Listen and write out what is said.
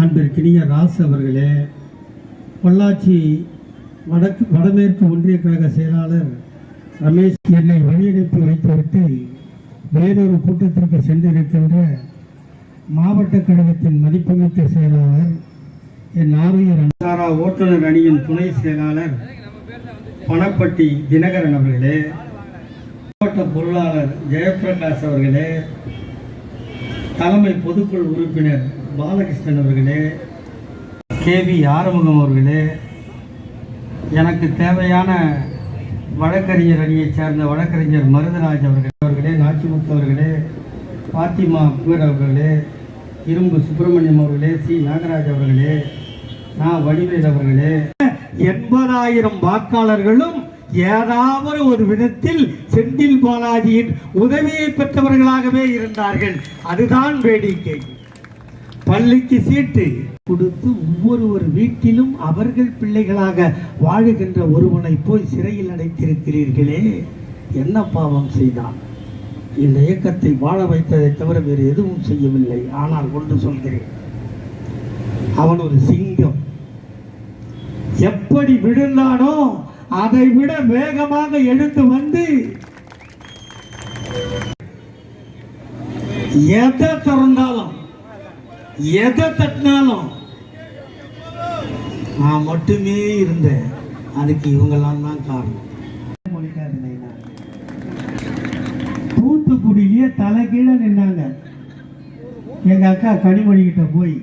அன்பிற்கினிய ராஸ் அவர்களே, பொள்ளாச்சி வடமேற்கு ஒன்றிய கழக செயலாளர் ரமேஷ் என்னை வழியனுப்பி வைத்துவிட்டு வேறொரு கூட்டத்திற்கு சென்றிருக்கின்ற மாவட்ட கழகத்தின் மதிப்புமிக்க செயலாளர் என் ஆர்வியர் அன்சாரா ஓட்டுநர் அணியின் துணை செயலாளர் பணப்பட்டி தினகரன் அவர்களே, மாவட்ட பொருளாளர் ஜெயபிரகாஷ் அவர்களே, தலைமை பொதுக்குழு உறுப்பினர் பாலகிருஷ்ணன் அவர்களே, கேவி ஆறுமுகம் அவர்களே, எனக்கு தேவையான வழக்கறிஞர் அணியைச் சேர்ந்த வழக்கறிஞர் மருதராஜ் அவர்களே, நாச்சிமுத்து அவர்களே, பாத்திமா அக்பர் அவர்களே, இரும்பு சுப்பிரமணியம் அவர்களே, சி நாகராஜ் அவர்களே, நான் வடிவேல் அவர்களே, 80,000 வாக்காளர்களும் ஏதாவது ஒரு விதத்தில் செந்தில் பாலாஜியின் உதவியை பெற்றவர்களாகவே இருந்தார்கள். அதுதான் வேடிக்கை. பள்ளிக்கு சீட்டு கொடுத்து ஒவ்வொரு வீட்டிலும் அவர்கள் பிள்ளைகளாக வாழுகின்ற ஒருவனை போய் சிறையில் அடைத்திருக்கிறீர்களே, என்ன பாவம் செய்தான்? இந்த இயக்கத்தை வாழ வைத்ததை தவிர வேறு எதுவும் செய்யவில்லை. ஆனால் ஒன்று சொல்கிறேன், அவன் ஒரு சிங்கம். எப்படி விழுந்தானோ அதை விட வேகமாக எழுந்து வந்து எதை திறந்தாலும் எதை தட்டினாலும் நான் மட்டுமே இருந்தேன். அதுக்கு இவங்கெல்லாம் தான் காரணம். தூத்துக்குடியிலேயே தலை கீழே நின்னாங்க. எங்க அக்கா கனிமொழி கிட்ட போய்